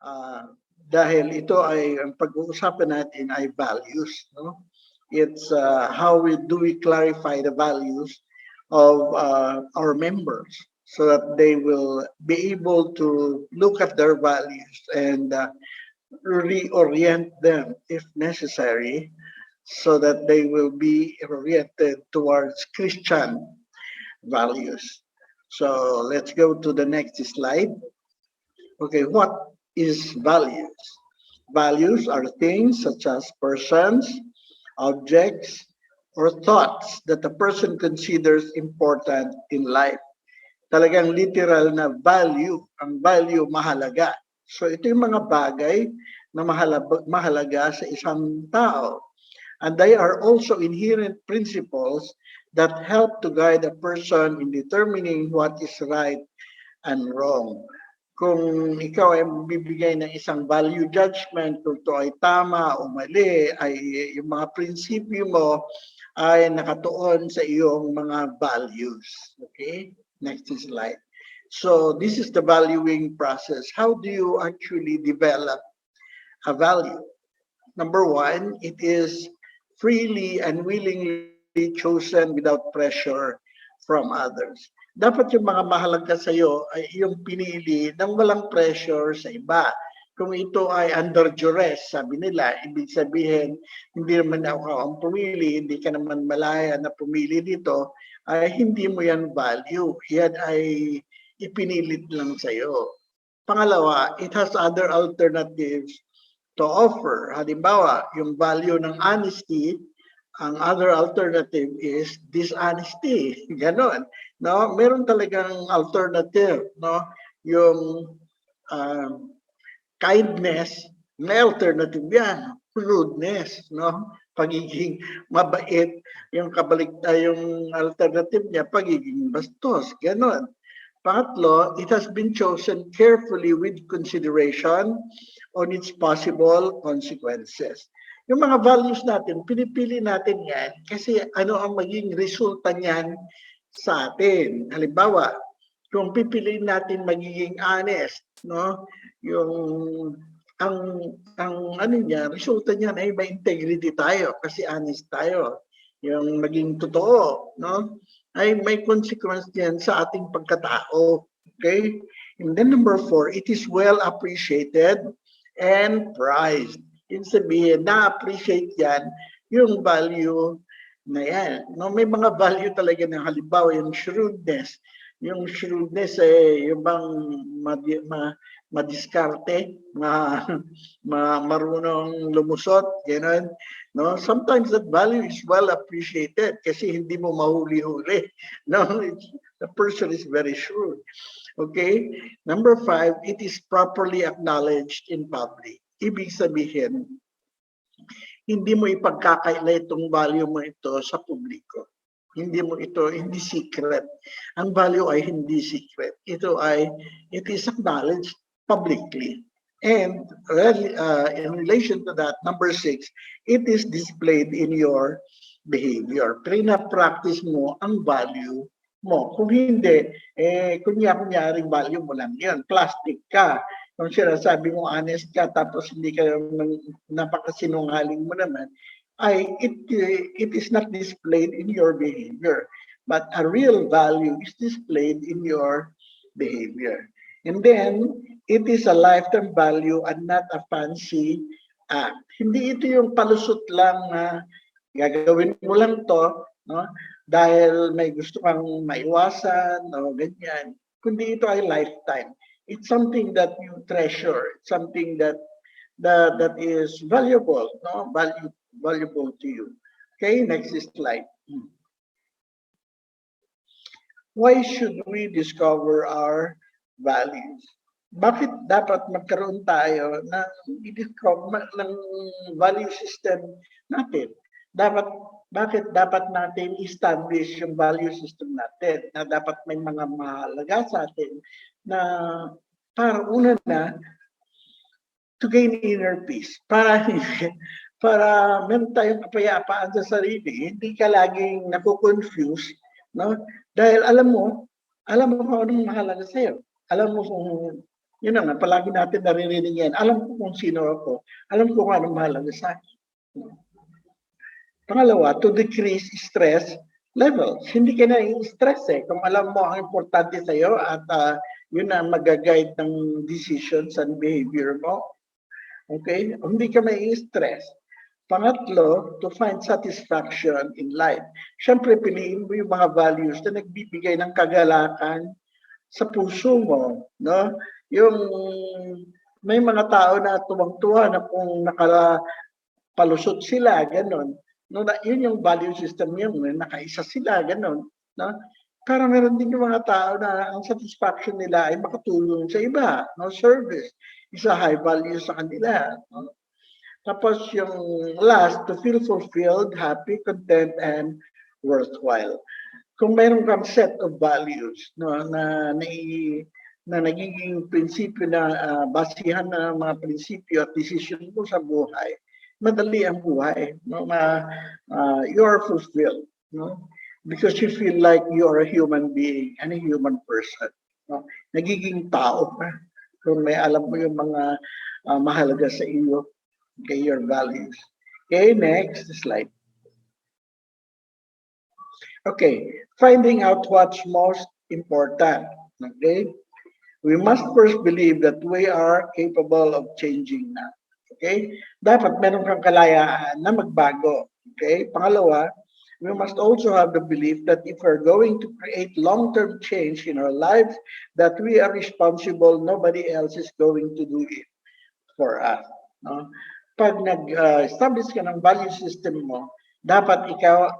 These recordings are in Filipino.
Uh, dahil ito ay, ang pag-uusapan natin ay values. No? It's how do we clarify the values of our members so that they will be able to look at their values and reorient them if necessary so that they will be oriented towards Christian values. So let's go to the next slide. Okay, what is values? Values are things such as persons, objects, or thoughts that a person considers important in life. Talagang literal na value, ang value mahalaga. So ito yung mga bagay na mahalaga sa isang tao. And they are also inherent principles that help to guide a person in determining what is right and wrong. Kung ikaw ay bibigay ng isang value judgment, kung ito ay tama o mali, ay yung mga prinsipyo mo ay nakatuon sa iyong mga values. Okay? Next slide. So this is the valuing process. How do you actually develop a value? Number one, it is freely and willingly chosen without pressure from others. Dapat yung mga mahalaga sa iyo ay yung pinili ng walang pressure sa iba. Kung ito ay under duress, sabi nila, ibig sabihin, hindi naman ako ang pumili, hindi ka naman malaya na pumili dito, ay hindi mo yan value. Yan ay ipinilit lang sa iyo. Pangalawa, it has other alternatives to offer. Halimbawa, yung value ng honesty, ang other alternative is dishonesty. Ganon. No? Meron talagang alternative. No? Yung kindness, may alternative yan. Rudeness. No? Pagiging mabait. Yung yung alternative niya, pagiging bastos. Ganon. Pangatlo, it has been chosen carefully with consideration on its possible consequences. Yung mga values natin, pinipili natin yan kasi ano ang maging resulta niyan sa atin. Halimbawa, kung pipiliin natin magiging honest, no? Yung ang ano niya, resulta niyan ay may integrity tayo kasi honest tayo. Yung maging totoo, no? Ay may consequence yan sa ating pagkatao. Okay? And then number 4, it is well appreciated and prized. Ibig sabihin, na-appreciate yan yung value na yan. No, may mga value talaga ng halimbawa yung shrewdness. Yung shrewdness yung bang madiskarte, marunong lumusot, gano'n. No, sometimes that value is well appreciated kasi hindi mo mahuli-huli. No, the person is very shrewd. Okay? Number 5, it is properly acknowledged in public. Ibig sabihin, hindi mo ipagkakaila itong value mo ito sa publiko. Hindi mo ito, hindi secret. Ang value ay hindi secret. Ito ay, it is acknowledged publicly. And in relation to that, number 6, it is displayed in your behavior. Practice mo ang value mo. Kung hindi, kunyaring value mo lang yan. Plastic ka. Kung sinasabi mo honest ka, tapos hindi ka napakasinungaling mo naman, it is not displayed in your behavior. But a real value is displayed in your behavior. And then, it is a lifetime value and not a fancy act. Hindi ito yung palusot lang na gagawin mo lang to, no? Dahil may gusto kang maiwasan o ganyan. Kundi ito ay lifetime. It's something that you treasure. It's something that is valuable, no? Valuable to you. Okay, next slide. Why should we discover our values? Bakit dapat magkaroon tayo ng value system natin? Bakit dapat natin establish yung value system natin na dapat may mga mahalaga sa atin na para una na to gain inner peace, para meron tayong kapayapaan sa sarili, hindi ka laging naku-confuse, no? Dahil alam mo kung anong mahalaga sa'yo. Alam mo kung Yun na nga, palagi natin naririnig yan. Alam ko kung sino ako. Alam ko kung anong mahalaga sa akin. Pangalawa, to decrease stress levels. Hindi ka na stress eh. Kung alam mo ang importante sa'yo at yun na mag-guide ng decisions and behavior mo. Okay? Hindi ka may stress. Pangatlo, to find satisfaction in life. Siyempre, piliin mo yung mga values na nagbibigay ng kagalakan sa puso mo. No? Yung may mga tao na tuwang-tuwa na kung nakapalusot sila, ganun. No, yun yung value system yun, nakaisa sila, ganun. No? Pero meron din yung mga tao na ang satisfaction nila ay makatulong sa iba, no? Service. Isa high value sa kanila. No? Tapos yung last, to feel fulfilled, happy, content, and worthwhile. Kung mayroon kang set of values no, na nagiging prinsipyo na basihan na mga prinsipyo at decision mo sa buhay, madali ang buhay. No? You are fulfilled. No? Because you feel like you are a human being and a human person. No? Nagiging tao ka kung may alam mo yung mga mahalaga sa iyo. Okay, your values. Okay, next slide. Okay, finding out what's most important. Okay, we must first believe that we are capable of changing na. Okay, dapat meron kang kalayaan na magbago. Okay, pangalawa, we must also have the belief that if we're going to create long-term change in our lives, that we are responsible, nobody else is going to do it for us. No? Pag nag-establish ka ng value system mo, dapat ikaw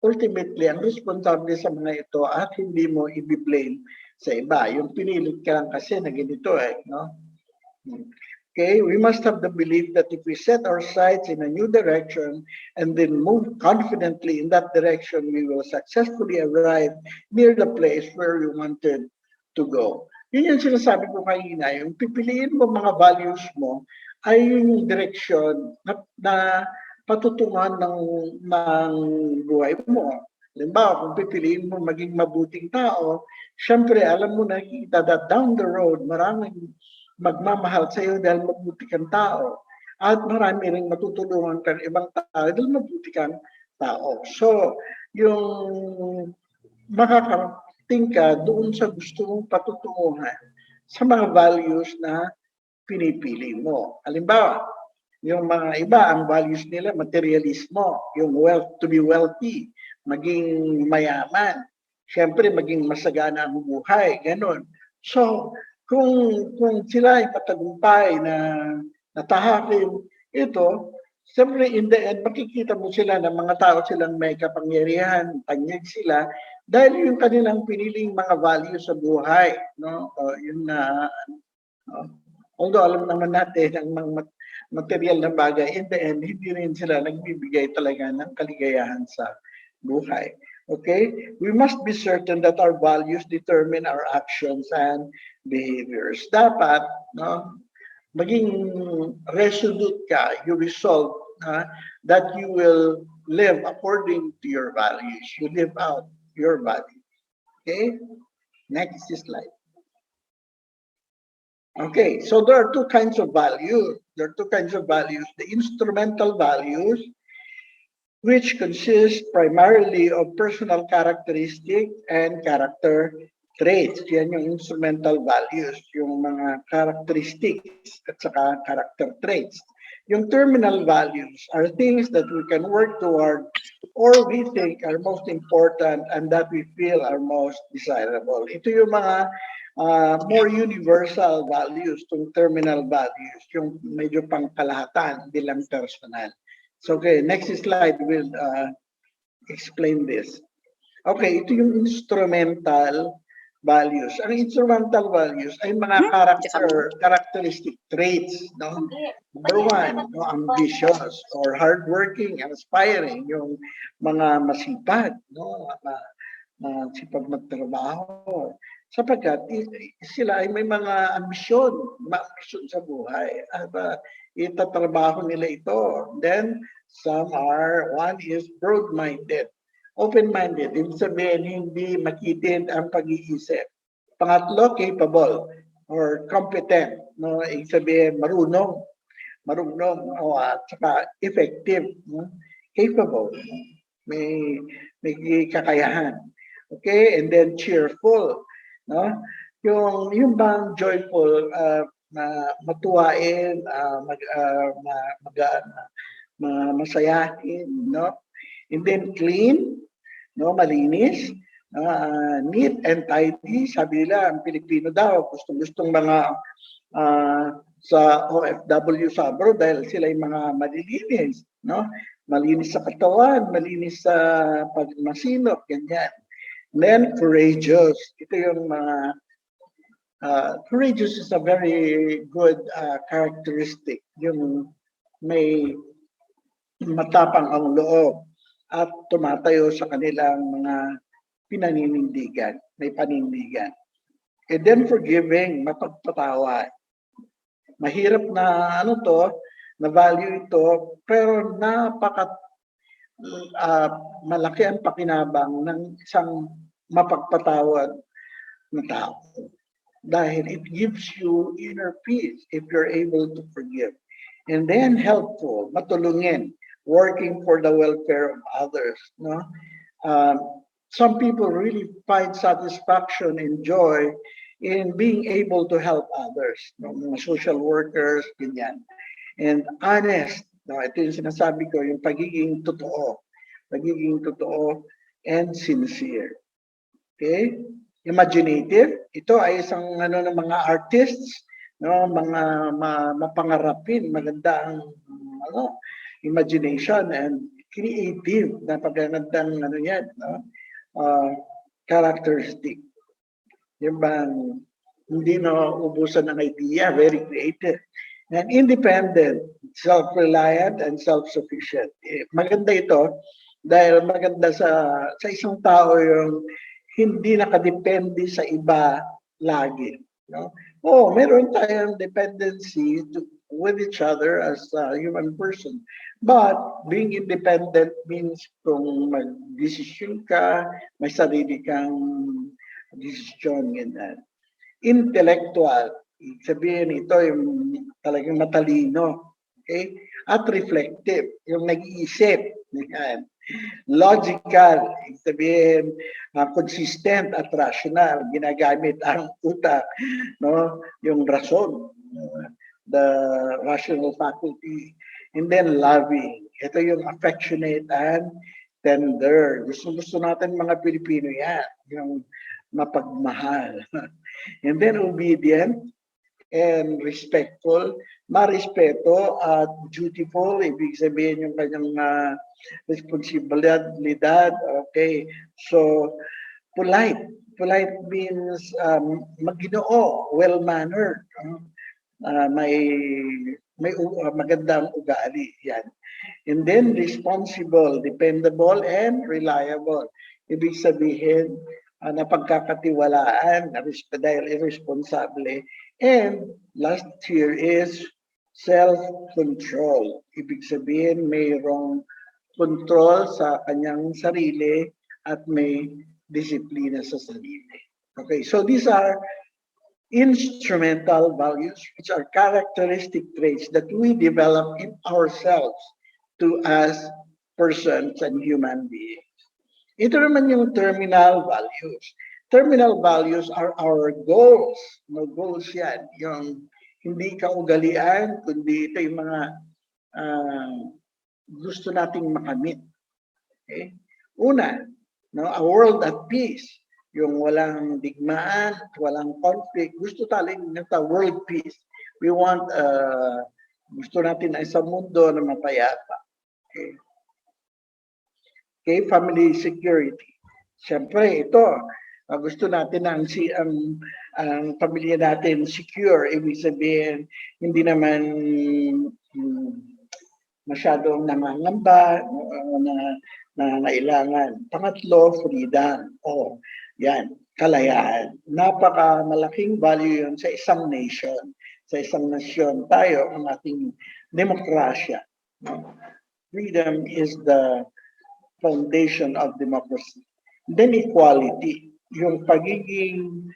ultimately ang responsable sa mga ito at hindi mo i-blame sa iba. Yung pinilit ka lang kasi na ganito eh. No? Okay, we must have the belief that if we set our sights in a new direction and then move confidently in that direction, we will successfully arrive near the place where we wanted to go. Yun yung sinasabi ko kanina, yung pipiliin mo mga values mo ay yung direksyon na patutungan ng buhay mo. Halimbawa, kung pipiliin mo maging mabuting tao, syempre alam mo nakikita that down the road, maraming magmamahal sa iyo dahil mabuti kang tao. At marami rin matutulungan kang ibang tao dahil mabuti kang tao. So, yung makakarating ka doon sa gusto mong patutunguhan sa mga values na pinipili mo. Halimbawa, yung mga iba, ang values nila, materialismo, yung wealth, to be wealthy, maging mayaman, siyempre maging masagana ang buhay, ganun. So, kung sila ay matagumpay na natahakin ito, siyempre in the end, makikita mo sila na mga tao silang may kapangyarihan, tanyag sila, dahil yung kanilang piniling mga values sa buhay. No? Yun na, although alam naman natin ang mga material na bagay, in the end, hindi rin sila nagbibigay talaga ng kaligayahan sa buhay. Okay? We must be certain that our values determine our actions and behaviors. Dapat, no, maging resolute ka, you resolve that you will live according to your values. You live out your values. Okay? Next slide. Okay, so there are two kinds of values. There are two kinds of values. The instrumental values, which consist primarily of personal characteristics and character traits. Yan yung instrumental values, yung mga characteristics at saka character traits. Yung terminal values are things that we can work toward or we think are most important and that we feel are most desirable. Ito yung mga more universal values, yung terminal values, yung medyo pangkalahatan, hindi lang personal. So, okay, next slide will explain this. Okay, ito yung instrumental values. Ang instrumental values ay mga characteristic traits. No? Number one, no, ambitious or hardworking, aspiring, yung mga masipag, no? Masipag magtrabaho. Sapagkat sila ay may mga ambisyon sa buhay. At itatrabaho nila ito. Then, one is broad-minded. Open-minded, ibig sabihin hindi makitid ang pag-iisip. Pangatlo, capable. or competent, no? Ibig sabihin, marunong, at saka effective, no? Capable, no? May, may kakayahan. Okay, and then cheerful, no? Yung bang joyful, matuwain, masayahin, no? And then clean, no, malinis, neat and tidy. Sabi nila, ang Pilipino daw, gustong-gustong mga sa OFW sa abroad dahil sila yung mga malilinis, no? Malinis sa katawan, malinis sa pagmasinop, ganyan. And then courageous. Ito yung mga courageous is a very good characteristic. Yung may matapang ang loob at tumatayo sa kanilang mga pinaninindigan, may panindigan. And then forgiving, mapagpatawad. Mahirap na na value ito, pero malaki ang pakinabang ng isang mapagpatawad na tao. Dahil it gives you inner peace if you're able to forgive. And then helpful, matulungin, working for the welfare of others. No? Some people really find satisfaction and joy in being able to help others. No? Mga social workers, ganyan. And honest, no? Ito yung sinasabi ko, yung pagiging totoo and sincere. Okay? Imaginative, ito ay isang ng mga artists, no, mga mapangarapin, maganda ang imagination and creative, napakagandang yan, no? Characteristic. Yung bang hindi ubusan ng idea, very creative. And independent, self-reliant, and self-sufficient. Maganda ito dahil maganda sa isang tao yung hindi nakadepende sa iba lagi. No? Meron tayong dependency with each other as a human person. But being independent means kung mag-decision ka, may sarili kang decision. Ganyan. Intellectual, sabihin ito yung talagang matalino. Okay? At reflective, yung nag-iisip. Yan. Logical, sabihin, consistent at rational, ginagamit ang utak, no? Yung rason, the rational faculty. And then loving, ito yung affectionate and tender. Gusto natin mga Pilipino yan, yung mapagmahal. And then obedient and respectful, marespeto at dutiful, ibig sabihin yung kanyang responsibilidad. Okay, so polite means maginoo, well-mannered, may magandang ugali, yan. And then responsible, dependable, and reliable, ibig sabihin napagkakatiwalaan dahil irresponsable. And last here is self-control. Ibig sabihin, mayroong control sa kanyang sarili at may disiplina sa sarili. Okay, so these are instrumental values, which are characteristic traits that we develop in ourselves as persons and human beings. Ito naman yung terminal values. Terminal values are our goals. No, goals yan. Yung hindi kaugalian, kundi ito yung mga gusto nating makamit. Okay? Una, no, a world at peace. Yung walang digmaan, walang conflict. Gusto taling world peace. We want, gusto natin na isang mundo na mapayapa. Okay? Okay, family security. Siyempre, ito, gusto natin ang pamilya natin secure. Ibig sabihin, hindi naman masyadong nangangamba, na nailangan. Pangatlo, freedom. Yan, kalayaan. Napaka-malaking value yun sa isang nation. Sa isang nasyon, tayo, ang ating demokrasya. Freedom is the foundation of democracy. Then equality, yung pagiging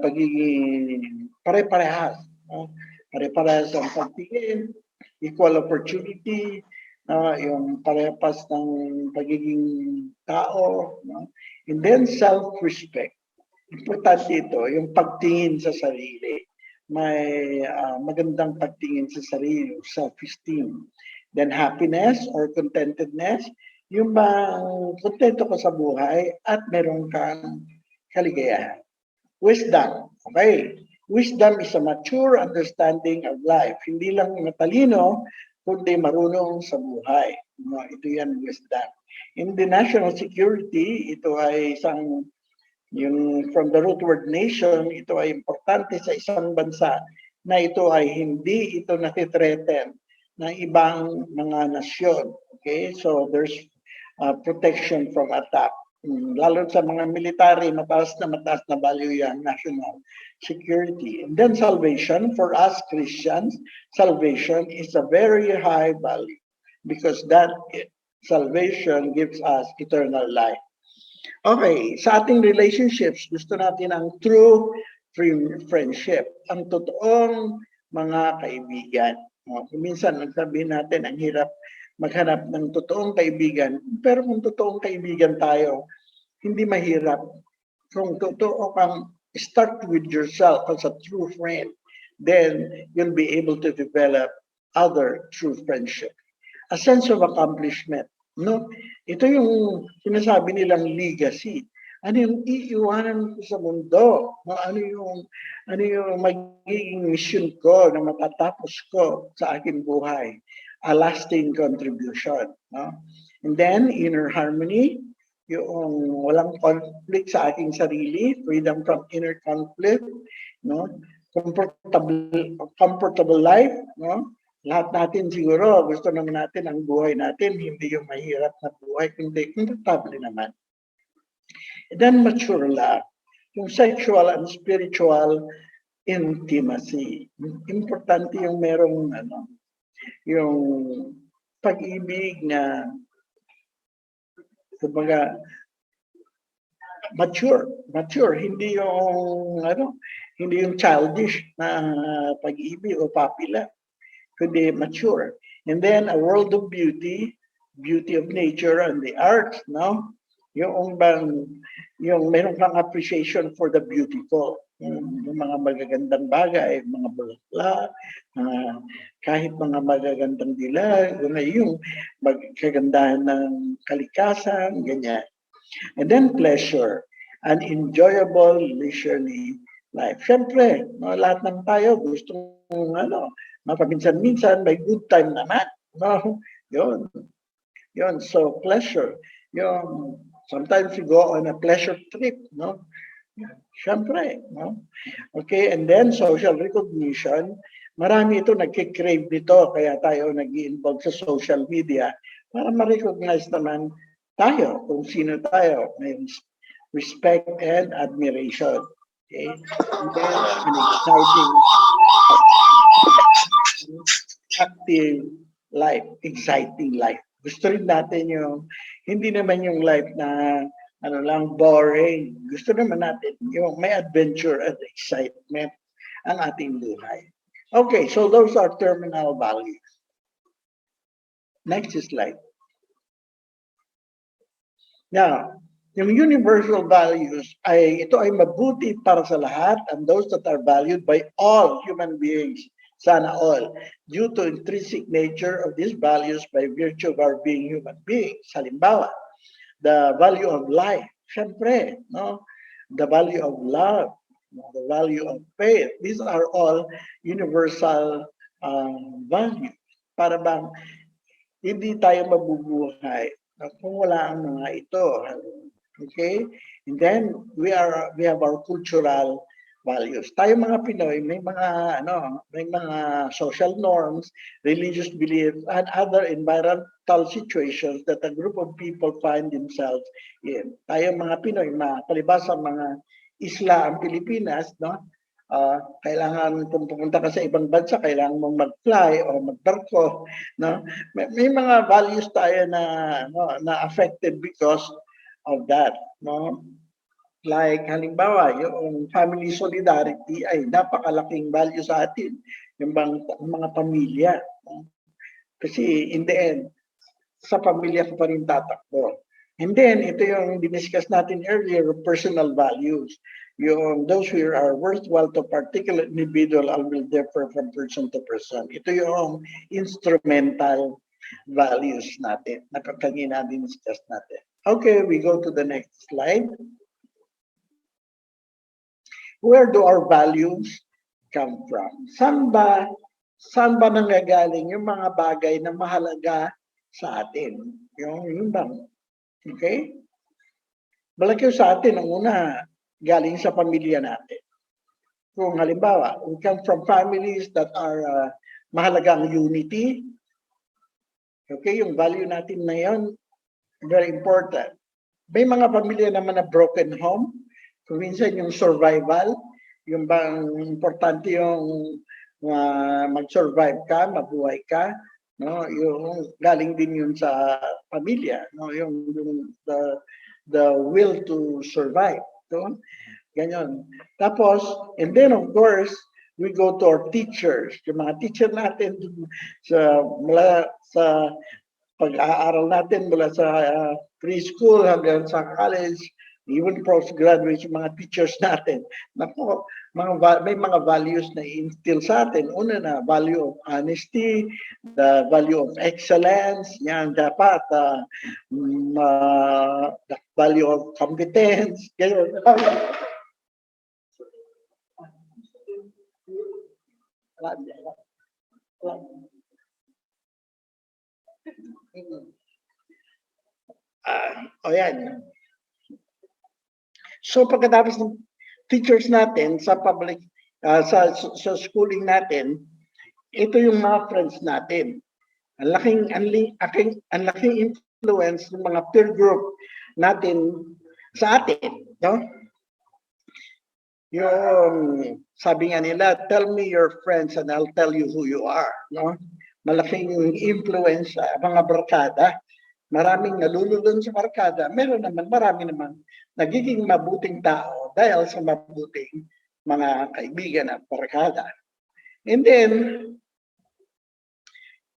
pagiging pare-parehas, no? Pare-parehas ang pagtingin, equal opportunity, yung parehas ng pagiging tao, no? And then self-respect. Importante ito, yung pagtingin sa sarili. May magandang pagtingin sa sarili, self-esteem. Then happiness or contentedness, yung bang kontento ka sa buhay at meron kang kaligayahan. Wisdom, okay. Wisdom is a mature understanding of life. Hindi lang matalino, kundi marunong sa buhay. Ito yan, wisdom. In the national security, ito ay isang yung from the root word nation, ito ay importante sa isang bansa na ito ay hindi ito natitreten ng ibang mga nasyon. Okay? So there's protection from attack. Lalo sa mga military, mataas na value yan, national security. And then salvation, for us Christians, salvation is a very high value because that salvation gives us eternal life. Okay, sa ating relationships, gusto natin ang true friendship, ang totoong mga kaibigan. Minsan, sabihin natin, ang hirap maghanap ng totoong kaibigan. Pero kung totoong kaibigan tayo, hindi mahirap. Kung totoo kang start with yourself as a true friend, then you'll be able to develop other true friendship. A sense of accomplishment. No? Ito yung sinasabi nilang legacy. Ano yung iiwanan ko sa mundo? No? Ano yung magiging mission ko na matatapos ko sa aking buhay? A lasting contribution. No? And then, inner harmony, yung walang conflict sa aking sarili, freedom from inner conflict, no? Comfortable life, no? Lahat natin siguro, gusto naman natin ang buhay natin, hindi yung mahirap na buhay, kundi comfortable naman. And then mature love, yung sexual and spiritual intimacy. Importante yung merong yung pag-ibig na kumbaga mature, hindi yung childish na pag-ibig o papila, kundi mature. And then a world of beauty of nature and the arts, no? Yung meron kang appreciation for the beautiful. Yung mga magagandang bagay, mga bulaklak, kahit mga magagandang dilag, yung magkagandahan ng kalikasan, ganyan. And then pleasure, an enjoyable leisurely life. Siyempre, lahat ng tayo gusto mapaminsan-minsan may good time naman. No? Yun. So pleasure. Sometimes you go on a pleasure trip, no? Siyempre, no? Okay, and then social recognition. Marami ito nagkikrave nito, kaya tayo nag-i-involve sa social media para ma-recognize naman tayo, kung sino tayo. May respect and admiration. Okay? And then, an exciting active life, exciting life. Gusto rin natin yung, hindi naman yung life na boring. Gusto naman natin yung may adventure and excitement ang ating buhay. Okay, so those are terminal values. Next slide. Now, yung universal values ito ay mabuti para sa lahat and those that are valued by all human beings. Sana all, due to intrinsic nature of these values by virtue of our being human beings. Halimbawa, the value of life, syempre, no? The value of love, the value of faith. These are all universal values. Para bang hindi tayo mabubuhay kung wala ang mga ito. Okay? And then we have our cultural values. Tayo mga Pinoy, may mga social norms, religious beliefs, and other environmental situations that a group of people find themselves in. Tayo mga Pinoy, palibasa mga isla ang Pilipinas, no? Kailangan kung pupunta ka sa ibang bansa, kailangan mong mag-fly o magbarko, no? May mga values tayo na affected because of that, no? Like halimbawa, yung family solidarity ay napakalaking value sa atin, yung mga pamilya. Kasi in the end, sa pamilya ko pa rin tatakbo. And then, ito yung diniscuss natin earlier, personal values. Yung those who are worthwhile to particular individual will differ from person to person. Ito yung instrumental values natin na kanina diniscuss natin. Okay, we go to the next slide. Where do our values come from? Saan ba nanggagaling yung mga bagay na mahalaga sa atin? Yung bang, okay? Malaki sa atin, ang una, galing sa pamilya natin. Kung halimbawa, we come from families that are mahalagang unity, okay, yung value natin na yun, very important. May mga pamilya naman na broken home, kung minsan yung survival, yung bang importante yung mag-survive ka, mabuhay ka, no, yung galing din yun sa pamilya, no, yung the will to survive, no? Ganyan. Tapos, and then of course, we go to our teachers, yung mga teacher natin mula sa pag-aaral natin mula sa preschool hanggang sa college, even postgraduate, yung mga teachers natin. Naku, may mga values na i-instill sa atin. Una na, value of honesty, the value of excellence, yan dapat, the value of competence, ganyan. Yan. So pagkatapos ng teachers natin sa public, sa schooling natin, ito yung mga friends natin. Ang laking influence ng mga peer group natin sa atin, no? Yung sabi nga nila, tell me your friends and I'll tell you who you are, no? Malaking influence sa mga barkada. Maraming nalululun sa barkada. Marami naman nagiging mabuting tao dahil sa mabuting mga kaibigan at barkada. And then,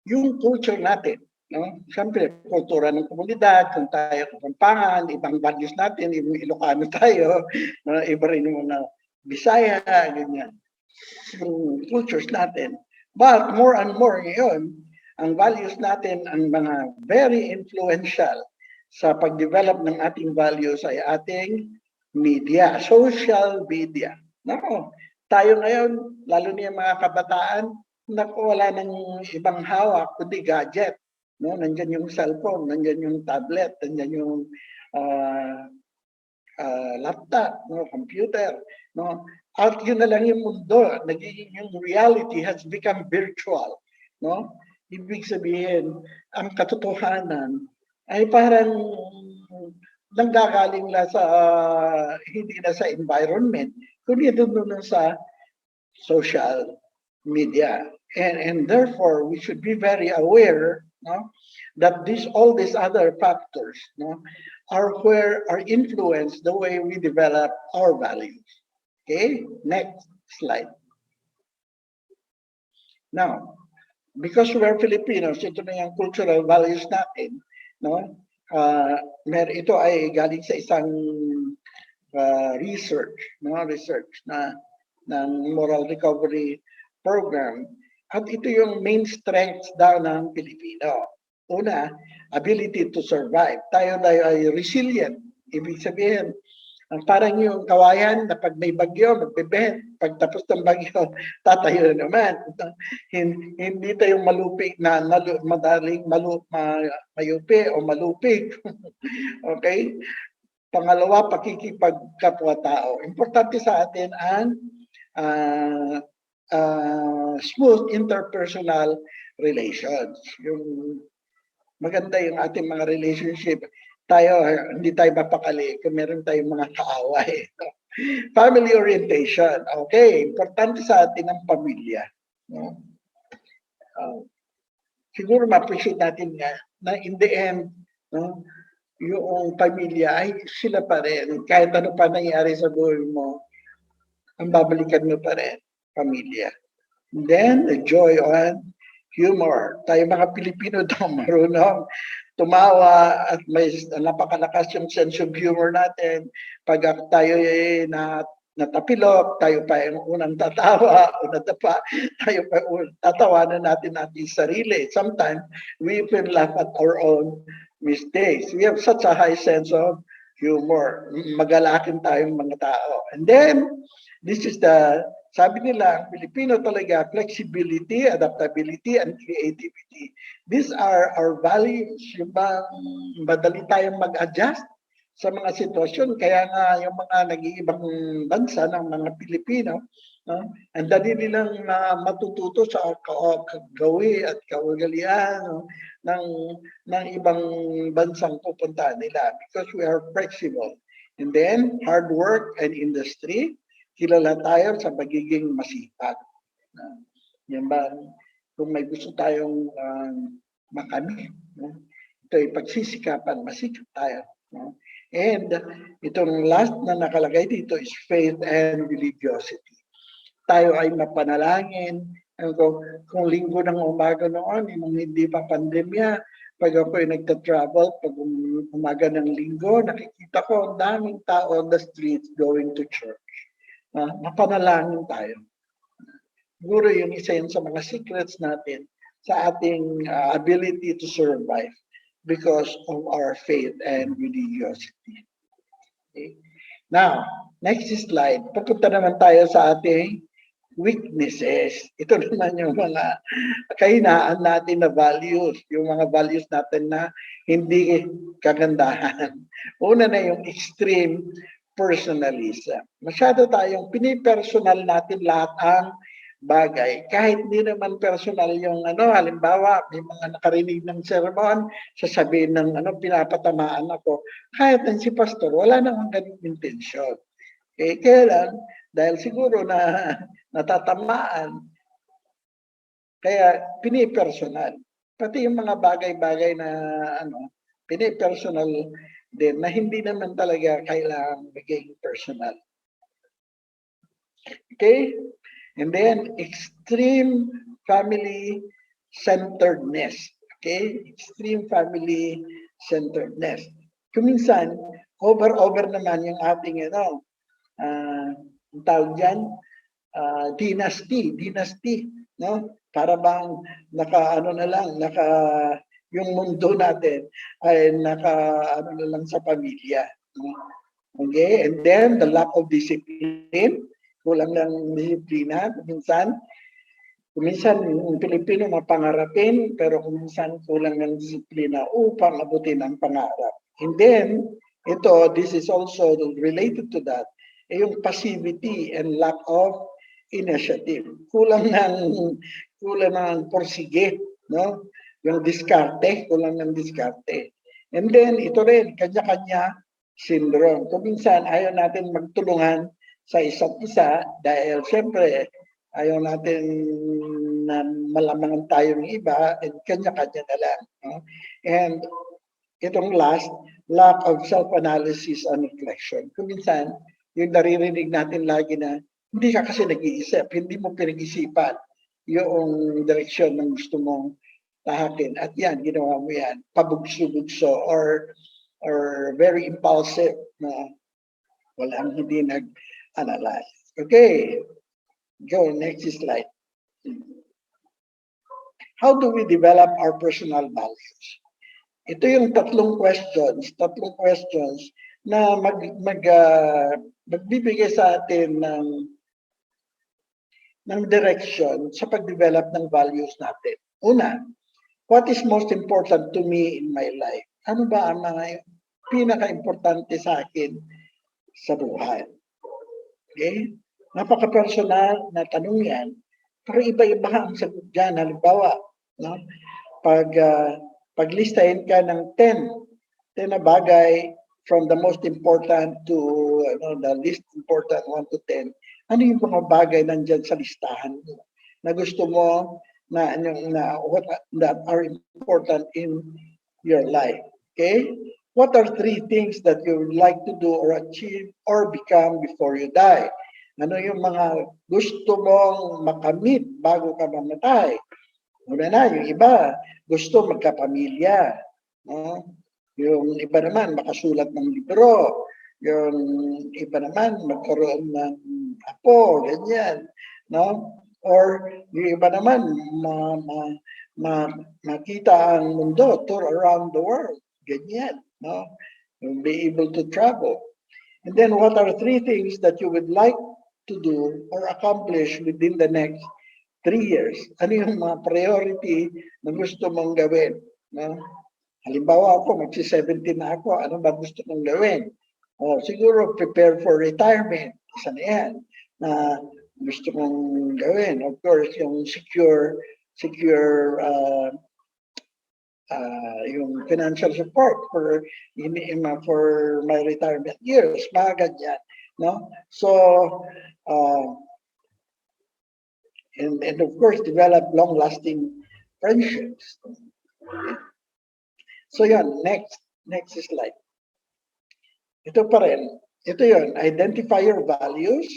yung culture natin, no? Siyempre, kultura ng komunidad, kung tayo Kapampangan, ibang values natin, yung Ilocano tayo, iba rin yung mga Bisaya, ganyan. Yung cultures natin. But more and more ngayon, ang values natin, ang mga very influential sa pag-develop ng ating values ay ating media, social media. Nako, tayo ngayon, lalo na yung mga kabataan, naku, wala nang ibang hawak kundi gadget. No? Nandiyan yung cellphone, nandiyan yung tablet, nandiyan yung laptop, no? Computer. No? At yun na lang yung mundo. Nagiging yung reality has become virtual. No? Ibig sabihin, ang katotohanan ay parang nanggagaling na sa hindi na sa environment, kundi doon sa social media. And therefore, we should be very aware, no, that all these other factors, no, are influence the way we develop our values. Okay, next slide. Now, because we're Filipinos, ito na yung cultural values natin, no? Ito ay galing sa isang research na ng moral recovery program. At ito yung main strengths daw ng Pilipino. Una, ability to survive. Tayo ay resilient. Ibig sabihin, parang yung kawayan na pag may bagyo, magbebent. Pag tapos ng bagyo, tatayo na naman. Hindi tayo malupig na madaling mayupi o malupig. Okay? Pangalawa, pakikipagkapwa-tao. Importante sa atin ang smooth interpersonal relations. Yung maganda yung ating mga relationship. Hindi tayo mapakali kung meron tayong mga kaaway. Family orientation. Okay, importante sa atin ang pamilya. No? Siguro ma-appreciate natin nga na in the end, no, yung pamilya ay sila pa rin. Kahit ano pa nangyari sa buhay mo, ang babalikan mo pa rin, pamilya. And then, the joy on humor. Tayo mga Pilipino daw marunong tumawa at may napakalakas yung sense of humor natin. Pag tayo ay natapilok, tayo pa yung unang tatawa, tayo pa tatawanan natin ating sarili. Sometimes, we even laugh at our own mistakes. We have such a high sense of humor. Magalakin tayong mga tao. And then, this is sabi nila, ang Pilipino talaga, flexibility, adaptability, and creativity. These are our values. Yung bang madali tayong mag-adjust sa mga sitwasyon. Kaya nga yung mga nag-iibang bansa ng mga Pilipino, ang dali nilang matututo sa gawi at kaugalian ng ibang bansang pupuntahan nila because we are flexible. And then, hard work and industry, kilala tayo sa pagiging masipag. Yan ba, kung may gusto tayong makamit, ito ay pagsisikapan, masikap tayo. And itong last na nakalagay dito is faith and religiosity. Tayo ay mapanalangin. Kung linggo ng umaga noon, nung hindi pa pandemya, pag ako ay nagta-travel, pag umaga ng linggo, nakikita ko ang daming tao on the streets going to church. Mapanalangin tayo. Siguro yung isa yun sa mga secrets natin sa ating ability to survive because of our faith and religiosity. Okay. Now, next slide. Papunta naman tayo sa ating weaknesses. Ito naman yung mga kahinaan natin na values, yung mga values natin na hindi kagandahan. Una na yung extreme personalism. Masyado tayong pinipersonal natin lahat ang bagay. Kahit hindi naman personal yung halimbawa, may mga nakarinig ng sermon, sasabihin ng pinapatamaan ako. Kahit si pastor, wala namang ganung intensyon. Kaya lang, dahil siguro na natatamaan, kaya pinipersonal. Pati yung mga bagay-bagay na pinipersonal din na hindi naman talaga kailangang maging personal. Okay? And then, extreme family centeredness. Okay? Extreme family centeredness. Kuminsan, over naman yung ating, ang tawag dyan, dynasty, no? Para bang yung mundo natin ay na lang sa pamilya. Okay? And then, the lack of discipline, kulang ng disiplina, kuminsan yung Pilipino mapangarapin, pero kuminsan kulang ng disiplina upang abutin ang pangarap. And then, this is also related to that, yung passivity and lack of initiative. Kulang ng porsige, no? Yung diskarte, kulang ng diskarte. And then, ito rin, kanya-kanya syndrome. Kung minsan, ayaw natin magtulungan sa isa't isa dahil siyempre, ayaw natin na malamangan tayong iba and kanya-kanya na lang. No? And itong last, lack of self-analysis and reflection. Kung minsan, yung naririnig natin lagi na, hindi ka kasi nag-iisip, hindi mo pinag-isipan yung direksyon ng gusto mong tahakin. At yan, ginawa mo yan, pabugso-bugso or very impulsive na walang hindi nag-analyze. Okay, go, next slide. How do we develop our personal values? Ito yung tatlong questions na magbibigay sa atin ng direction sa pag-develop ng values natin. Una, what is most important to me in my life? Ano ba ang mga pinaka-importante sa akin sa buhay? Okay? Napaka-personal na tanong yan, pero iba-iba ang sagot dyan. Halimbawa, no? Paglistahin ka ng 10 na bagay from the most important to the least important 1 to 10, ano yung mga bagay nandyan sa listahan mo na gusto mo that are important in your life. Okay? What are three things that you would like to do or achieve or become before you die? Ano yung mga gusto mong makamit bago ka mamatay? Una na, yung iba, gusto magkapamilya. No? Yung iba naman, makasulat ng libro. Yung iba naman, magkaroon ng apo, ganyan. No? Or yung iba naman, makita ang mundo, tour around the world. Ganyan. No? You'll be able to travel. And then what are three things that you would like to do or accomplish within the next 3 years? Ano yung mga priority na gusto mong gawin? No? Halimbawa ako, magsi-17 na ako, ano ba gusto mong gawin? O, siguro prepare for retirement. Isa na yan na gusto mong gawin. Of course, yung secure yung financial support for my retirement years, mga ganyan, no? So and of course develop long-lasting friendships. So yan, next slide. Ito pa rin. Ito yun, identify your values,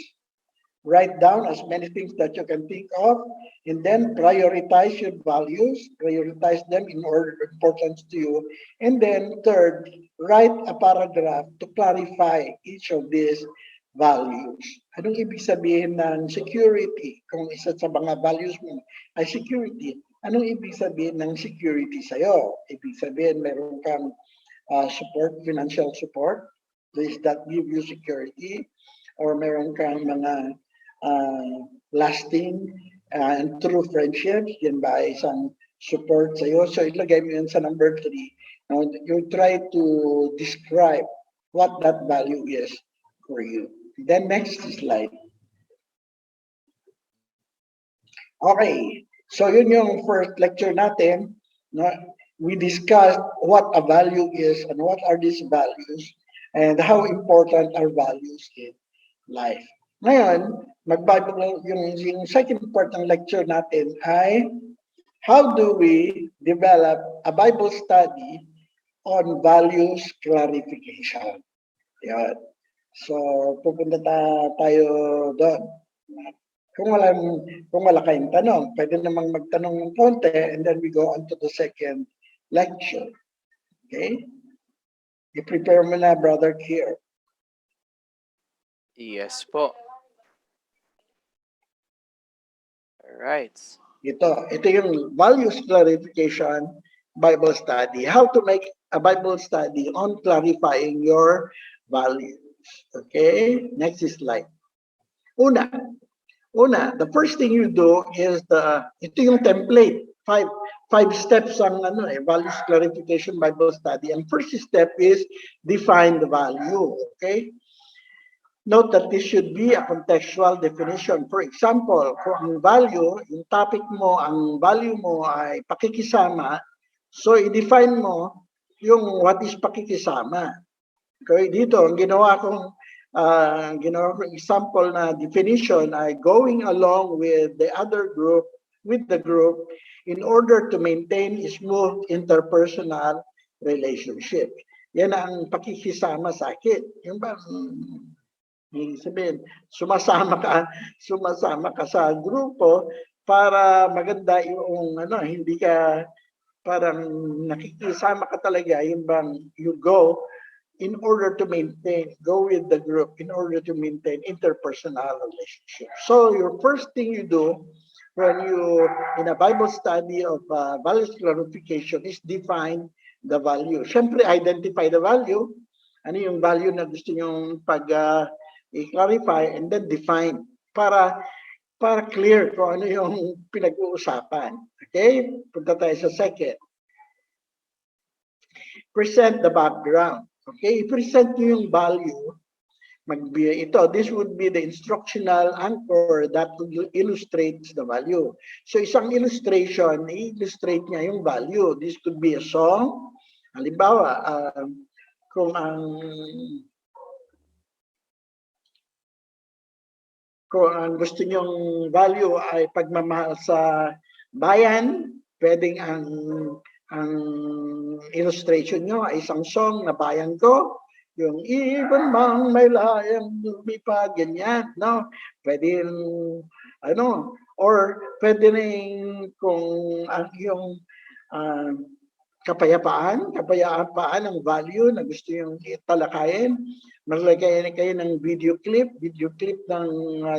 write down as many things that you can think of, and then prioritize your values, prioritize them in order of importance to you. And then third, write a paragraph to clarify each of these values. Anong ibig sabihin ng security? Kung isa sa mga values mo ay security, anong ibig sabihin ng security sa'yo? Ibig sabihin meron kang support, financial support, does that give you security? Or meron kang mga lasting and true friendships, yan ba ay isang support sa'yo? So ilagay mo yan sa number 3. Now, you try to describe what that value is for you. Then next slide. Okay, so yun yung first lecture natin. No? We discussed what a value is and what are these values and how important are values in life. Ngayon, yung second part ng lecture natin ay how do we develop a Bible study on values clarification. Yan. So, pupunta tayo doon. Kung wala kayong tanong, pwede namang magtanong ng konti and then we go on to the second lecture. Okay? I-prepare mo na, Brother Kier. Yes po. Alright. Ito yung values clarification Bible study. How to make a Bible study on clarifying your values. Okay? Next slide. Una, the first thing you do is ito yung template. Five steps ang values clarification Bible study. And first step is define the value. Okay? Note that this should be a contextual definition. For example, kung ang value, yung topic mo, ang value mo ay pakikisama, so i-define mo yung what is pakikisama. Okay, dito, ang ginawa kong example na definition ay going along with the other group, with the group, in order to maintain smooth interpersonal relationship. Yan ang pakikisama sa akin. Yung ba, ibig sabihin, sumasama ka sa grupo para maganda yung hindi ka parang nakikisama ka talaga, yung bang you go in order to go with the group in order to maintain interpersonal relationship. So your first thing you do when you in a Bible study of values clarification is define the value. Siyempre, identify the value. Ano yung value na gusto nyong i-clarify and then define para clear kung ano yung pinag-uusapan. Okay? Punta tayo sa second. Present the background. Okay? I-present nyo yung value. This would be the instructional anchor that illustrates the value. So isang illustration, i-illustrate niya yung value. This could be a song. Halimbawa, kung ang gusto nyong value ay pagmamahal sa bayan, pwedeng ang ang illustration nyo ay isang song na bayan ko, yung ibon mang may layang lumipad, ganyan, no? Pwede ano, or pwede rin kung ang yung uh, kapayapaan ang value na gusto yung italakayin. Maglagay kayo ng video clip ng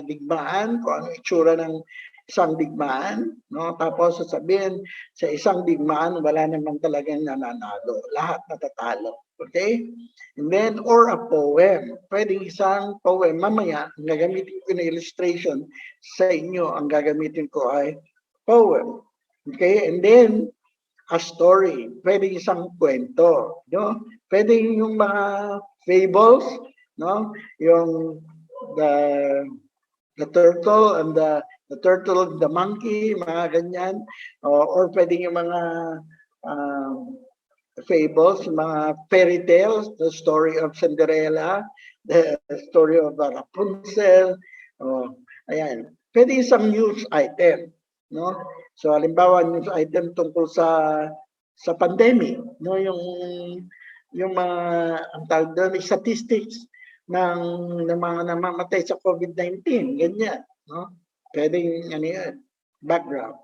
digmaan, kung ano itsura ng isang digmaan, no? Tapos sasabihin, sa isang digmaan, wala namang talagang nananalo. Lahat natatalo. Okay? And then, or a poem. Pwedeng isang poem. Mamaya, ang gagamitin ko na illustration sa inyo, ang gagamitin ko ay poem. Okay? And then, a story. Pwedeng isang kwento. No? Pwedeng yung mga fables, no? Yung the turtle and the turtle, the monkey, mga ganyan. Or pwedeng yung mga fables, mga fairy tales, the story of Cinderella, the story of Rapunzel. Ayan. Pwede isang news item, no? So halimbawa news item tungkol sa pandemic, no, yung mga ang tawag doon, statistics ng mga namamatay sa COVID-19, ganyan, no? Pwedeng ano yan, background.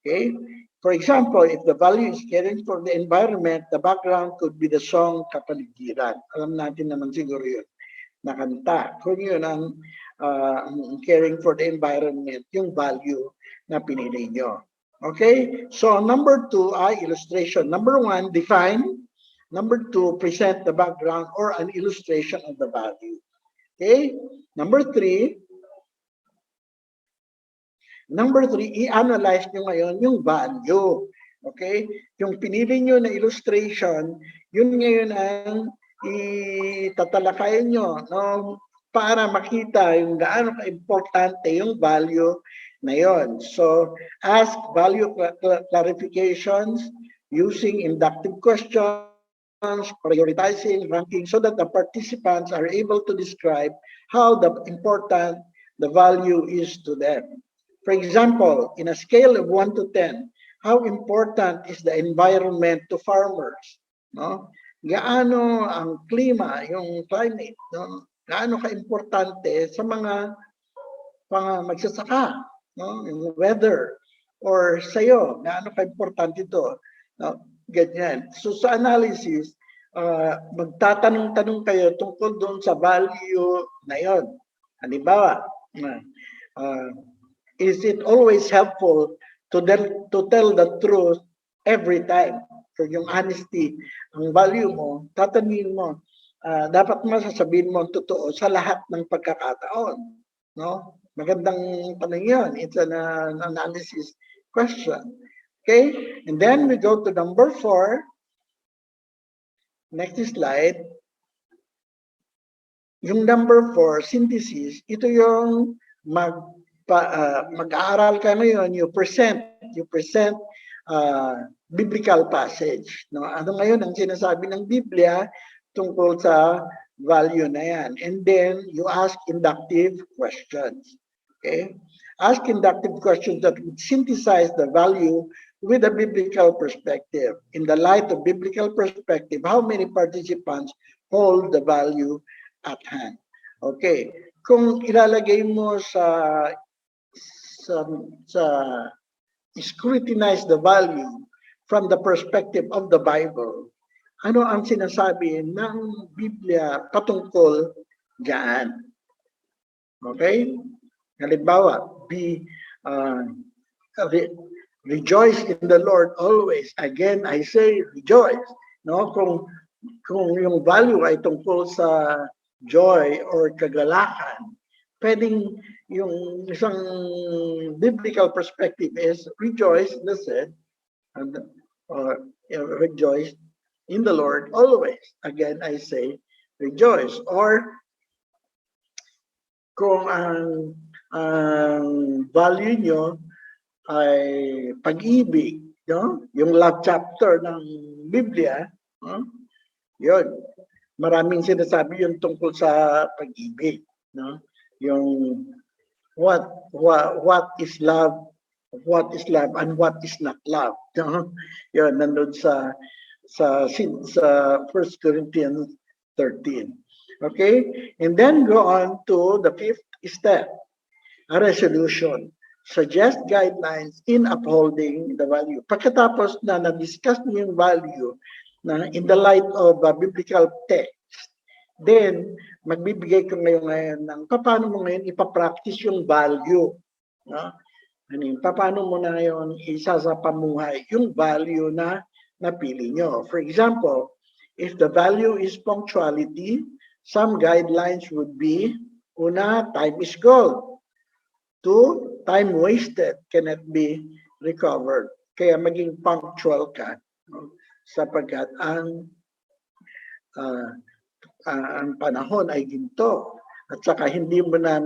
Okay? For example, if the value is caring for the environment, the background could be the song Kapaligiran. Alam natin naman siguro yun na kanta. Kung yun ang caring for the environment, yung value na pinili nyo. Okay? So, number 2 ay illustration. Number 1, define. Number 2, present the background or an illustration of the value. Okay? Number 3, i-analyze nyo ngayon yung value. Okay? Yung pinili nyo na illustration, yun ngayon ang itatalakayin nyo, no? Para makita yung gaano ka-importante yung value na yon. So, ask value clarifications using inductive questions, prioritizing, ranking, so that the participants are able to describe how important the value is to them. For example, in a scale of 1 to 10, how important is the environment to farmers? No? Gaano ang klima, yung climate, no? Gaano ka-importante sa mga magsasaka, no? Yung weather, or sa'yo, gaano ka-importante ito? No? Ganyan. So sa analysis, magtatanong-tanong kayo tungkol doon sa value na yon. Halimbawa, is it always helpful to tell the truth every time? So yung honesty, ang value mo, tatanungin mo, dapat masasabihin mo ang totoo sa lahat ng pagkakataon. No? Magandang tanong yun. It's an analysis question. Okay? And then we go to number 4. Next slide. Yung number 4, synthesis, ito yung mag-aaral ka ngayon, you present biblical passage. No? Ano ngayon ang sinasabi ng Biblia tungkol sa value na yan? And then, you ask inductive questions. Okay? Ask inductive questions that would synthesize the value with a biblical perspective. In the light of biblical perspective, how many participants hold the value at hand? Okay. Kung ilalagay mo sa scrutinize the value from the perspective of the Bible, ano ang sinasabi ng Biblia patungkol diyan? Okay? Halimbawa, rejoice in the Lord always. Again, I say rejoice. No? Kung yung value ay tungkol sa joy or kagalakan, pwedeng yung isang biblical perspective is rejoice, listen, or rejoice in the Lord always. Again, I say rejoice. Or kung ang value nyo ay pag-ibig, no? Yung love chapter ng Biblia, no? Yun. Maraming sinasabi yun tungkol sa pag-ibig, no? Yung what is love what is love and what is not love. No? Yun, nandun sa 1 Corinthians 13. Okay? And then go on to the fifth step, a resolution. Suggest guidelines in upholding the value. Pagkatapos na na-discuss niyo yung value na in the light of biblical text, then magbibigay ko ngayon ng paano mo ngayon ipapractice yung value. No? Paano mo na ngayon isa sa pamuhay yung value na napili nyo. For example, if the value is punctuality, some guidelines would be, una, time is gold. Two, time wasted cannot be recovered. Kaya maging punctual ka, no? Sapagkat ang panahon ay ginto at saka hindi mo na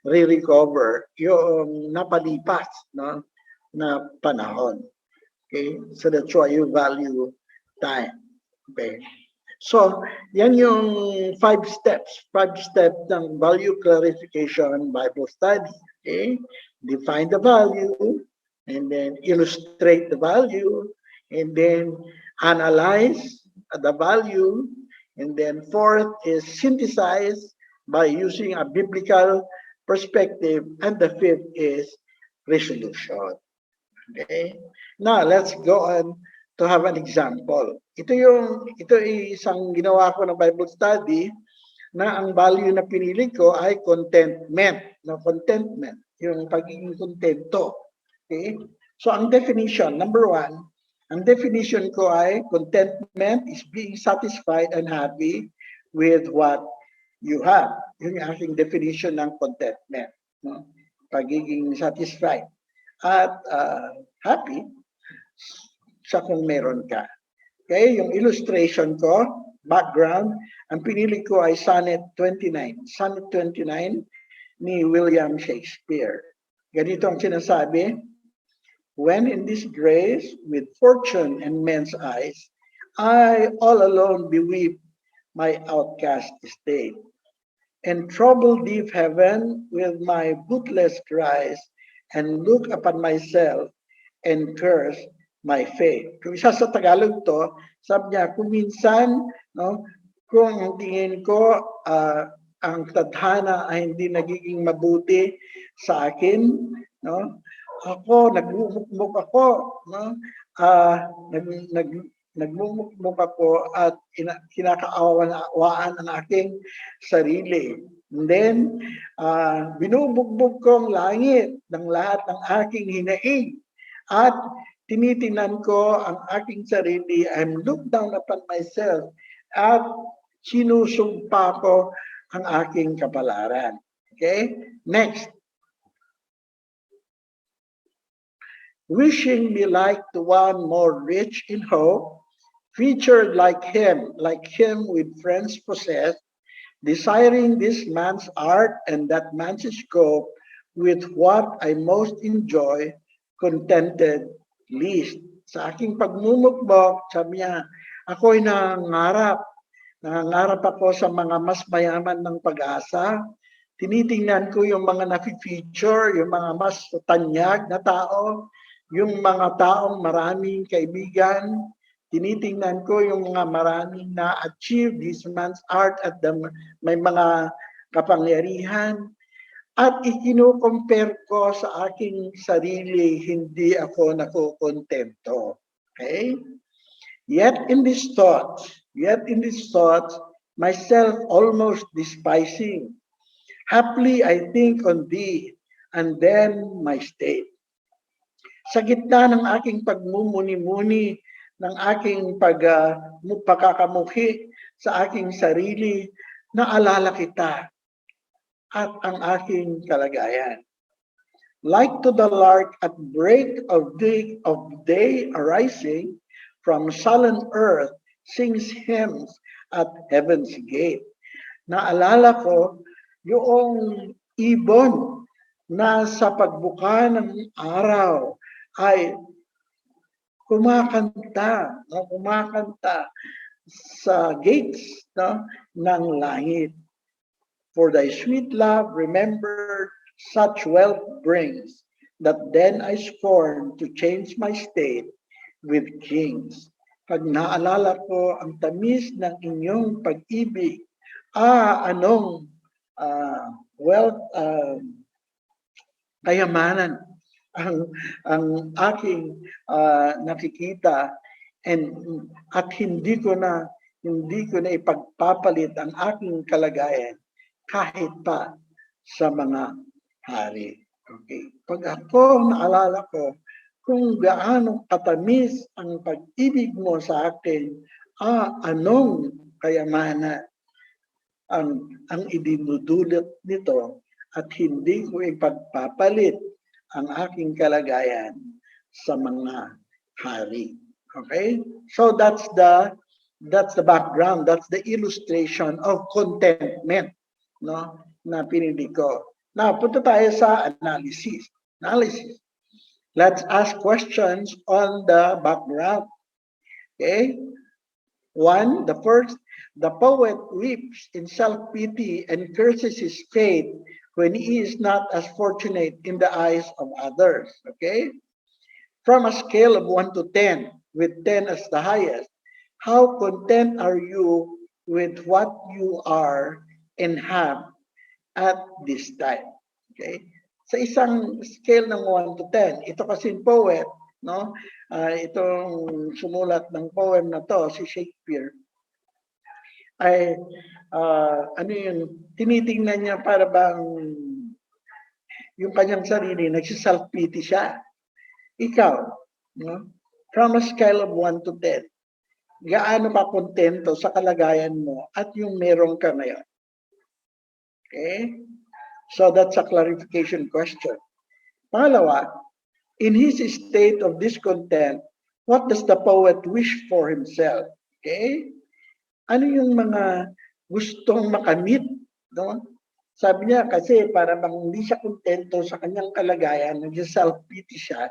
re-recover yung napalipas, no, na panahon. Okay? So that's why you value time. Okay? So, yan yung 5 steps ng value clarification Bible study. Okay? Define the value, and then illustrate the value, and then analyze the value, and then fourth is synthesize by using a biblical perspective, and the fifth is resolution. Okay? Now, let's go on to have an example. Ito ay isang ginawa ko ng Bible study na ang value na pinili ko ay contentment. No, contentment, yung pagiging kontento. Okay? So ang definition, number 1, ang definition ko ay contentment is being satisfied and happy with what you have. Yun yung aking definition ng contentment. No? Pagiging satisfied at happy sa kung meron ka. Okay, yung illustration ko, background, ang pinili ko ay Sonnet 29. Sonnet 29 ni William Shakespeare. Ganito ang sinasabi, when in disgrace with fortune and men's eyes, I all alone beweep my outcast estate, and trouble deep heaven with my bootless cries, and look upon myself and curse my fate. Kung isa sa Tagalog to, sabi niya, kung minsan, no, kung ang tingin ko ang tadhana ay hindi nagiging mabuti sa akin, no, nagmumukmuk ako, no, nagmumukmuk ako at kinakaawaan ang aking sarili. And then, binubugbog ko ang langit ng lahat ng aking hinaing at tinitingnan ko ang aking sarili, I'm looked down upon myself, at sinusumpa ko ang aking kapalaran. Okay? Next. Wishing me like the one more rich in hope, featured like him with friends possessed, desiring this man's art and that man's scope, with what I most enjoy, contented least. Sa aking pagmumukbok, sabi niya, ako'y nangangarap ako sa mga mas mayaman ng pag-asa. Tinitingnan ko yung mga na-feature, yung mga mas tanyag na tao, yung mga taong maraming kaibigan. Tinitingnan ko yung mga maraming na-achieve this man's art at may mga kapangyarihan. At ikino-compare ko sa aking sarili, hindi ako nakukontento. Okay? Yet in these thoughts, myself almost despising. Haply I think on thee, and then my state. Sa gitna ng aking pagmumuni-muni, ng aking pagkakamuhi sa aking sarili, naalala kita at ang aking kalagayan. Like to the lark at break of day arising from sullen earth, sings hymns at heaven's gate. Naalala ko yung ibon na sa pagbuka ng araw ay kumakanta sa gates, no, ng langit. For thy sweet love remembered such wealth brings, that then I scorn to change my state with kings. Pag naalala ko ang tamis ng inyong pag-ibig, anong wealth, kayamanan ang aking nakikita, and at hindi ko na ipagpapalit ang aking kalagayan kahit pa sa mga hari. Okay. Pag ako naalala ko kung gaano katamis ang pag-ibig mo sa akin, anong kayamanan ang idinudulot nito, at hindi ko ipagpapalit ang aking kalagayan sa mga hari. Okay? So that's the background, that's the illustration of contentment, no, na pinili ko. Now, punta tayo sa analysis. Let's ask questions on the background. Okay? One, the first, the poet weeps in self-pity and curses his fate when he is not as fortunate in the eyes of others. Okay? From a scale of 1 to 10, with 10 as the highest, how content are you with what you are and have at this time? Okay? Sa isang scale ng 1 to 10, ito kasing poet, no? Itong sumulat ng poem na to, si Shakespeare, ay tinitingnan niya para bang yung kanyang sarili, nagsi-self-pity siya. Ikaw, no? From a scale of 1 to 10, gaano ka kontento sa kalagayan mo at yung meron ka ngayon? Okay? So that's a clarification question. Pangalawa, in his state of discontent, what does the poet wish for himself? Okay? Ano yung mga gustong makamit? No? Sabi niya kasi para bang hindi siya kontento sa kanyang kalagayan, nag-self-pity siya,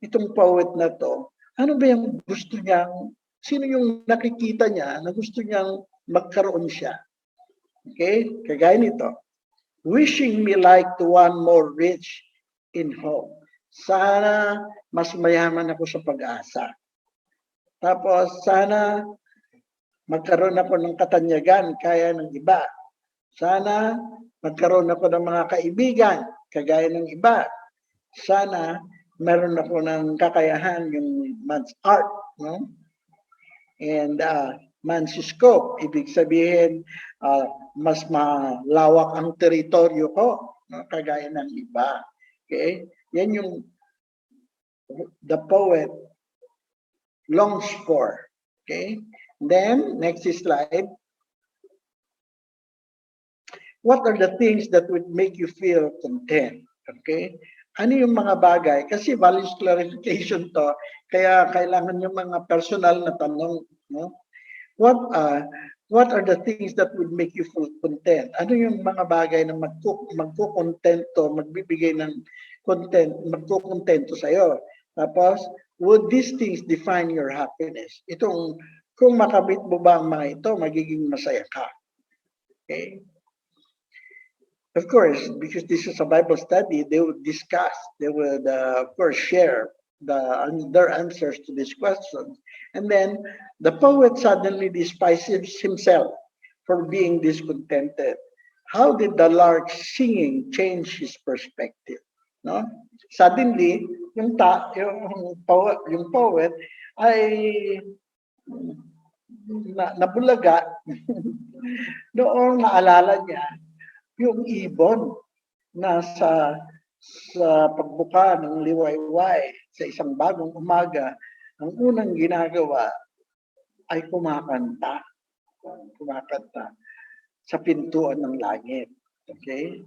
itong poet na to, ano ba yung gusto niyang, sino yung nakikita niya na gusto niyang magkaroon siya? Okay? Kagaya nito. Wishing me like to one more rich in hope. Sana mas mayaman ako sa pag-asa. Tapos sana magkaroon ako ng katanyagan kaya ng iba. Sana magkaroon ako ng mga kaibigan kagaya ng iba. Sana meron ako ng kakayahan yung man's art, no? And man's scope, ibig sabihin mas malawak ang teritoryo ko, no? Kagaya ng iba. Okay? Yan yung the poet longs for. Okay? Then, next slide. What are the things that would make you feel content? Okay? Ano yung mga bagay? Kasi values clarification to, kaya kailangan yung mga personal na tanong. No? What are the things that would make you feel content? Ano yung mga bagay na magkukontento, magbibigay ng content, magkukontento sa'yo? Tapos, would these things define your happiness? Itong, kung makabit mo ba ang mga ito, magiging masaya ka. Okay? Of course, because this is a Bible study, they would discuss, they would, of course, share their answers to these questions. And then the poet suddenly despises himself for being discontented. How did the lark singing change his perspective? No? Suddenly, yung poet ay nabulaga noong naalala niya yung ibon na sa pagbuka ng liwayway sa isang bagong umaga, ang unang ginagawa ay kumakanta sa pintuan ng langit. Okay?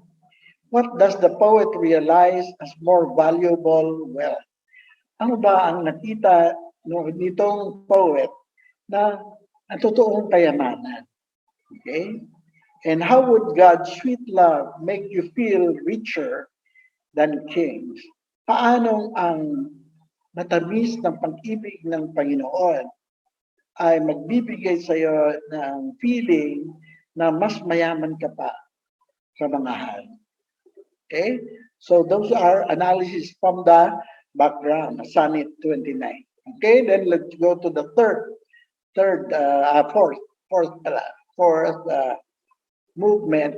What does the poet realize as more valuable wealth? Ano ba ang nakita nitong poet na ang totoong kayamanan? Okay? And how would God's sweet love make you feel richer than kings? Paano ang matamis ng pag-ibig ng Panginoon ay magbibigay sa iyo ng feeling na mas mayaman ka pa sa mga hari? Okay? So those are analysis from the background, Sonnet 29. Okay, then let's go to the fourth movement.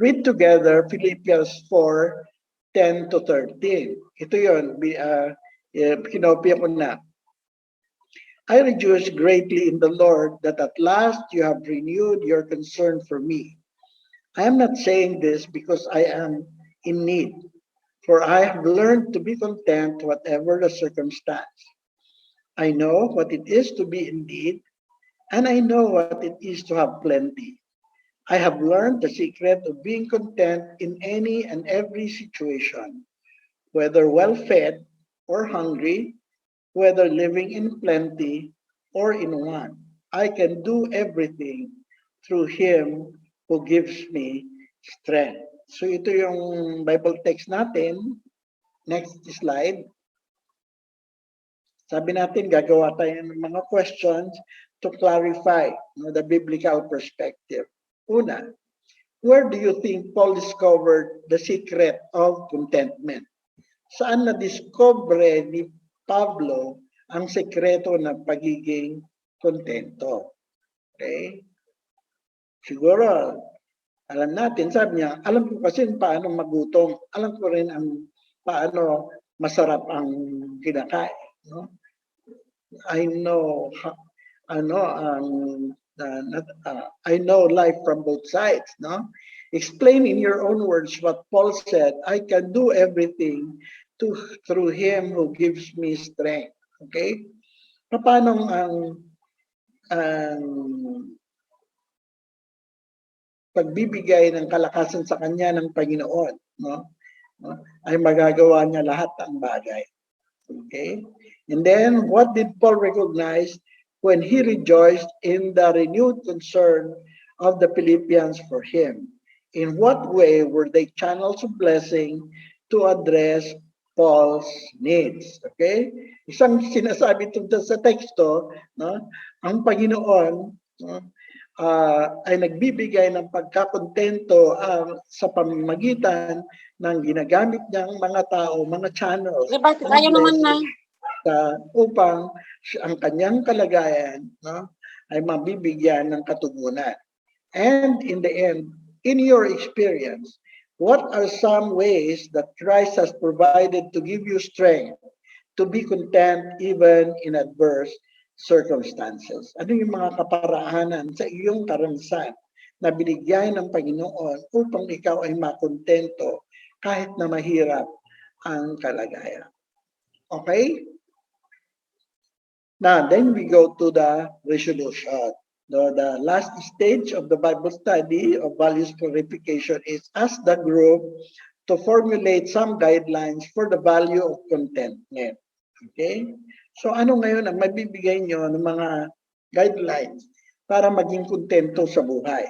Read together Philippians 4:10 to 13. Ito yun, kinopia ko na. I rejoice greatly in the Lord that at last you have renewed your concern for me. I am not saying this because I am in need, for I have learned to be content whatever the circumstance. I know what it is to be in need, and I know what it is to have plenty. I have learned the secret of being content in any and every situation, whether well fed or hungry, whether living in plenty or in want. I can do everything through Him who gives me strength. So ito yung Bible text natin. Next slide. Sabi natin, gagawa tayo ng mga questions to clarify the biblical perspective. Una, where do you think Paul discovered the secret of contentment? Saan na-discover ni Pablo ang sekreto ng pagiging kontento? Okay? Siguro, alam natin, sabi niya, alam ko kasi paano magutom. Alam ko rin ang paano masarap ang kinakain. No? I know I know life from both sides, no? Explain in your own words what Paul said, I can do everything through Him who gives me strength. Okay? Paano ang pagbibigay ng kalakasan sa kanya ng Panginoon, no? Ay magagawa niya lahat ng bagay. Okay? And then, what did Paul recognize when he rejoiced in the renewed concern of the Philippians for him? In what way were they channels of blessing to address Paul's needs? Okay? Isang sinasabi ito sa teksto, no? Ang Panginoon, no? Ay nagbibigay ng pagkakontento sa pamamagitan ng ginagamit niyang mga tao, mga channels. Tayo naman na. Upang ang kanyang kalagayan, no, ay mabibigyan ng katugunan. And in the end, in your experience, what are some ways that Christ has provided to give you strength to be content even in adverse circumstances? Ano yung mga kaparaanan sa iyong karanasan na binigyan ng Panginoon upang ikaw ay makontento kahit na mahirap ang kalagayan? Okay? Now, then we go to the resolution. The last stage of the Bible study of values clarification is ask the group to formulate some guidelines for the value of contentment. Okay? So ano ngayon ang mabibigay nyo ng mga guidelines para maging kontento sa buhay?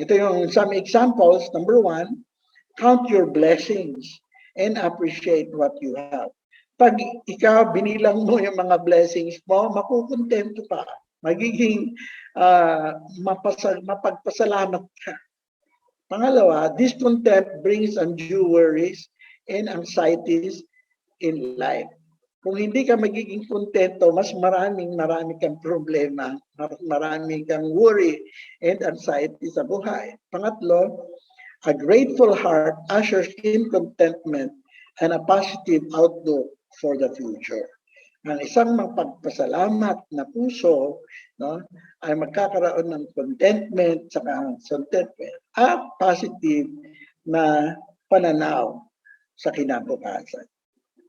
Ito yung some examples. Number 1, count your blessings and appreciate what you have. Pag ikaw binilang mo yung mga blessings mo, makukontento ka. Magiging mapagpasalamat ka. Pangalawa, discontent brings undue worries and anxieties in life. Kung hindi ka magiging kontento, mas marami kang problema, marami kang worry and anxiety sa buhay. Pangatlo, a grateful heart ushers in contentment and a positive outlook for the future. Ang isang mapagpasalamat na puso, no, ay magkakaroon ng contentment at positive na pananaw sa kinabukasan.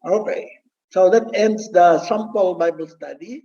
Okay. So that ends the sample Bible study.